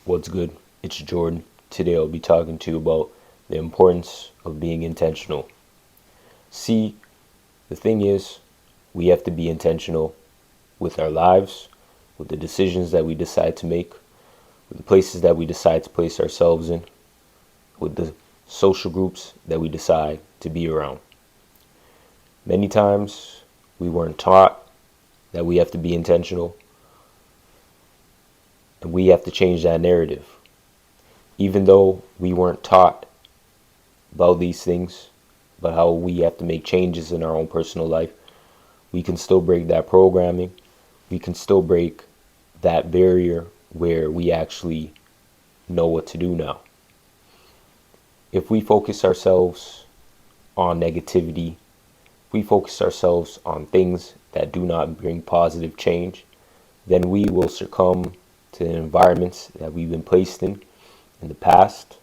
What's good? It's Jordan. Today I'll be talking to you about the importance of being intentional. See, the thing is, we have to be intentional with our lives, with the decisions that we decide to make, with the places that we decide to place ourselves in, with the social groups that we decide to be around. Many times we weren't taught that we have to be intentional, and we have to change that narrative. Even though we weren't taught about these things, but how we have to make changes in our own personal life, we can still break that programming. We can still break that barrier where we actually know what to do now. If we focus ourselves on negativity, if we focus ourselves on things that do not bring positive change, then we will succumb to the environments that we've been placed in the past.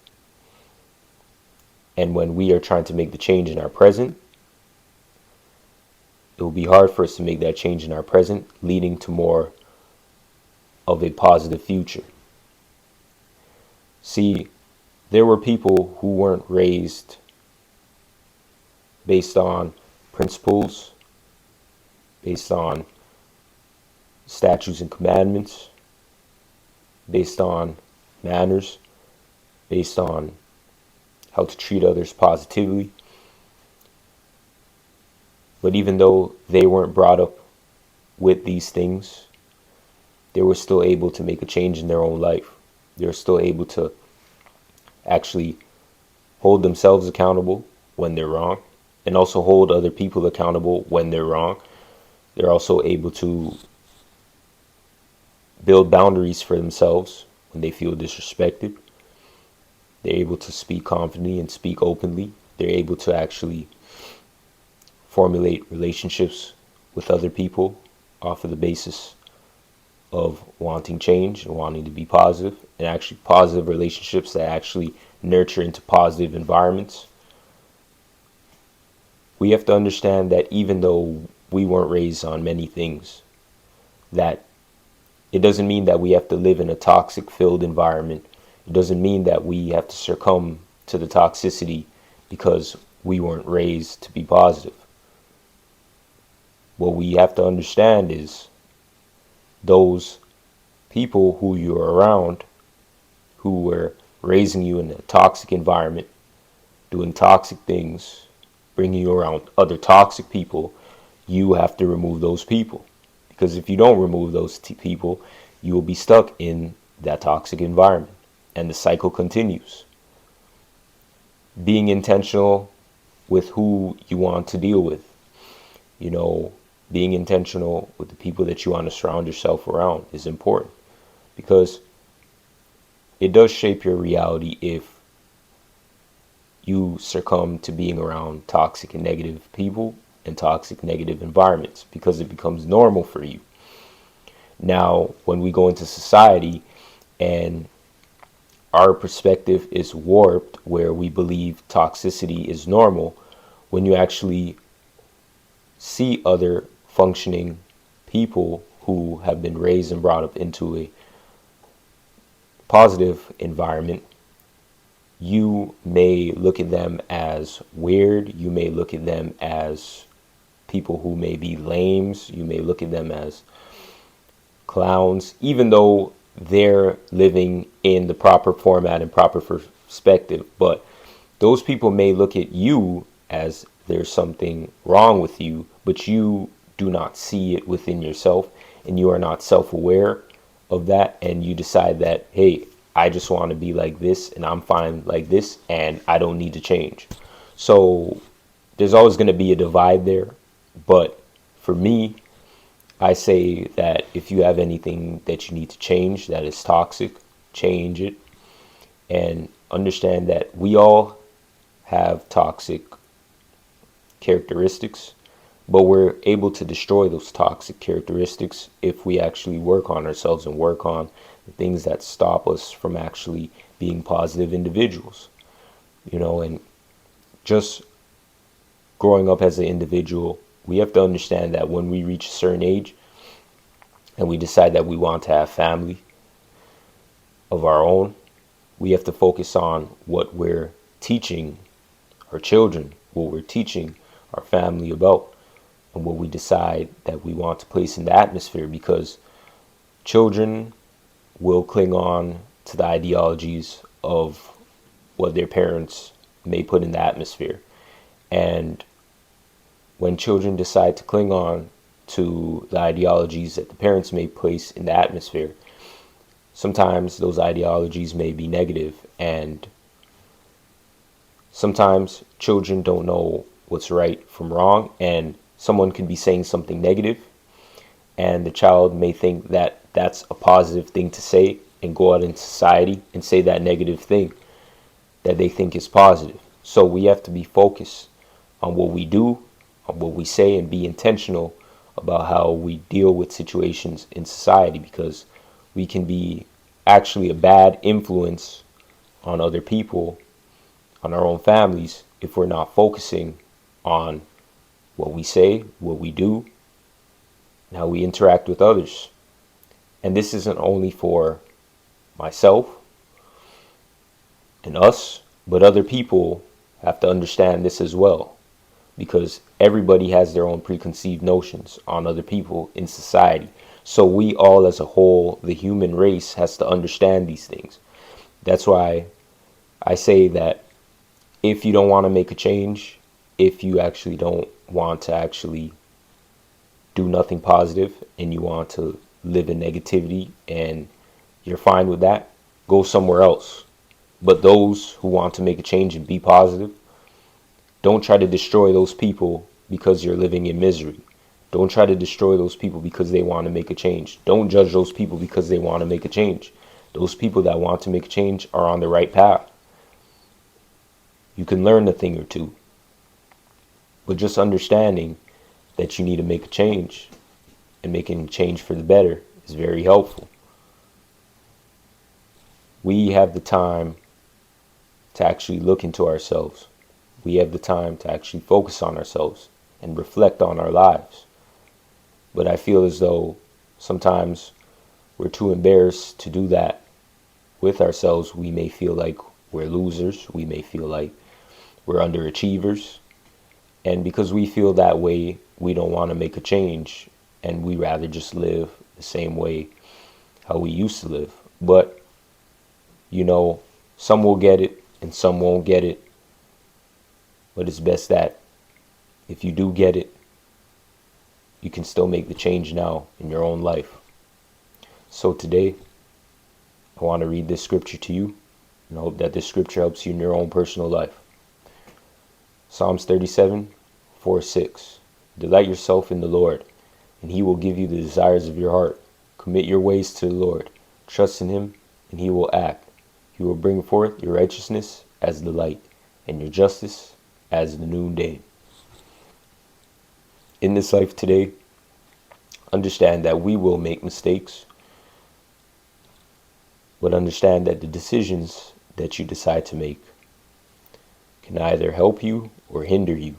And when we are trying to make the change in our present, it will be hard for us to make that change in our present, leading to more of a positive future. See, there were people who weren't raised based on principles, based on statutes and commandments, based on manners, based on how to treat others positively. But even though they weren't brought up with these things, they were still able to make a change in their own life. They were still able to actually hold themselves accountable when they're wrong, and also hold other people accountable when they're wrong. They're also able to build boundaries for themselves when they feel disrespected. They're able to speak confidently and speak openly. They're able to actually formulate relationships with other people off of the basis of wanting change and wanting to be positive, and actually positive relationships that actually nurture into positive environments. We have to understand that even though we weren't raised on many things, that it doesn't mean that we have to live in a toxic filled environment. It doesn't mean that we have to succumb to the toxicity because we weren't raised to be positive. What we have to understand is those people who you're around, who were raising you in a toxic environment, doing toxic things, bringing you around other toxic people, you have to remove those people. Because if you don't remove those people, you will be stuck in that toxic environment, and the cycle continues. Being intentional with who you want to deal with, being intentional with the people that you want to surround yourself around is important, because it does shape your reality if you succumb to being around toxic and negative people and toxic negative environments, because it becomes normal for you. Now, when we go into society and our perspective is warped, where we believe toxicity is normal, when you actually see other functioning people who have been raised and brought up into a positive environment, you may look at them as weird. You may look at them as people who may be lames. You may look at them as clowns, even though they're living in the proper format and proper perspective. But those people may look at you as there's something wrong with you, but you do not see it within yourself, and you are not self-aware of that, and you decide that, hey, I just want to be like this, and I'm fine like this, and I don't need to change. So there's always going to be a divide there. But for me, I say that if you have anything that you need to change that is toxic, change it, and understand that we all have toxic characteristics, but we're able to destroy those toxic characteristics if we actually work on ourselves and work on the things that stop us from actually being positive individuals. And just growing up as an individual, we have to understand that when we reach a certain age and we decide that we want to have family, of our own. We have to focus on what we're teaching our children, what we're teaching our family about, and what we decide that we want to place in the atmosphere, because children will cling on to the ideologies of what their parents may put in the atmosphere. And when children decide to cling on to the ideologies that the parents may place in the atmosphere, sometimes those ideologies may be negative, and sometimes children don't know what's right from wrong, and someone could be saying something negative, and the child may think that that's a positive thing to say and go out in society and say that negative thing that they think is positive. So we have to be focused on what we do, on what we say, and be intentional about how we deal with situations in society, because we can be actually a bad influence on other people, on our own families, if we're not focusing on what we say, what we do, and how we interact with others. And this isn't only for myself and us, but other people have to understand this as well, because everybody has their own preconceived notions on other people in society. So we all as a whole, the human race, has to understand these things. That's why I say that if you don't want to make a change, if you actually don't want to actually do nothing positive and you want to live in negativity and you're fine with that, go somewhere else. But those who want to make a change and be positive, don't try to destroy those people because you're living in misery. Don't try to destroy those people because they want to make a change. Don't judge those people because they want to make a change. Those people that want to make a change are on the right path. You can learn a thing or two, but just understanding that you need to make a change and making a change for the better is very helpful. We have the time to actually look into ourselves. We have the time to actually focus on ourselves and reflect on our lives. But I feel as though sometimes we're too embarrassed to do that with ourselves. We may feel like we're losers. We may feel like we're underachievers. And because we feel that way, we don't want to make a change, and we rather just live the same way how we used to live. But, some will get it and some won't get it. But it's best that if you do get it, you can still make the change now in your own life. So today, I want to read this scripture to you, and I hope that this scripture helps you in your own personal life. Psalms 37:4-6. Delight yourself in the Lord, and he will give you the desires of your heart. Commit your ways to the Lord. Trust in him, and he will act. He will bring forth your righteousness as the light, and your justice as the noonday. In this life today, understand that we will make mistakes, but understand that the decisions that you decide to make can either help you or hinder you.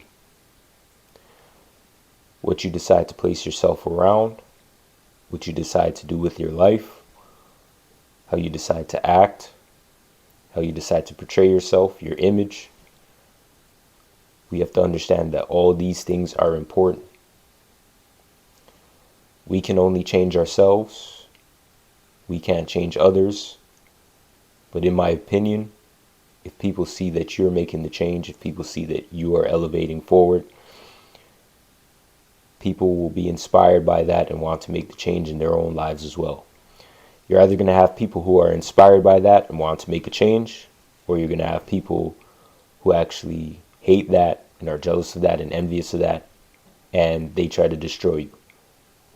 What you decide to place yourself around, what you decide to do with your life, how you decide to act, how you decide to portray yourself, your image. We have to understand that all these things are important. We can only change ourselves. We can't change others. But in my opinion, if people see that you're making the change, if people see that you are elevating forward, people will be inspired by that and want to make the change in their own lives as well. You're either going to have people who are inspired by that and want to make a change, or you're going to have people who actually hate that and are jealous of that and envious of that, and they try to destroy you.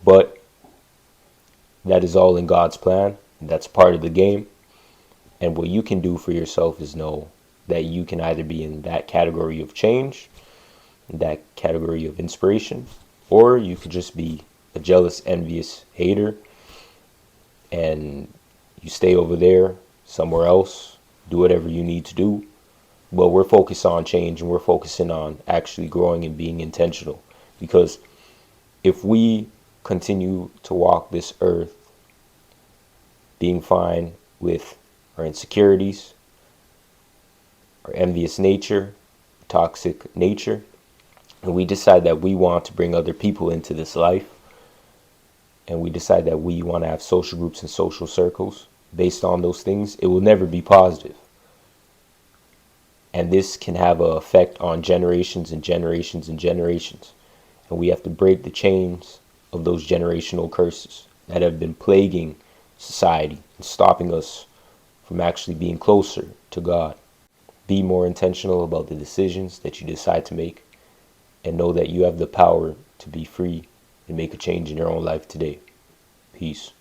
But that is all in God's plan, and that's part of the game. And what you can do for yourself is know that you can either be in that category of change, that category of inspiration, or you could just be a jealous, envious hater, and you stay over there somewhere else, do whatever you need to do. But we're focused on change, and we're focusing on actually growing and being intentional. Because if we continue to walk this earth being fine with our insecurities, our envious nature, toxic nature, and we decide that we want to bring other people into this life, and we decide that we want to have social groups and social circles based on those things, it will never be positive. And this can have an effect on generations and generations and generations. And we have to break the chains of those generational curses that have been plaguing society and stopping us from actually being closer to God. Be more intentional about the decisions that you decide to make, and know that you have the power to be free and make a change in your own life today. Peace.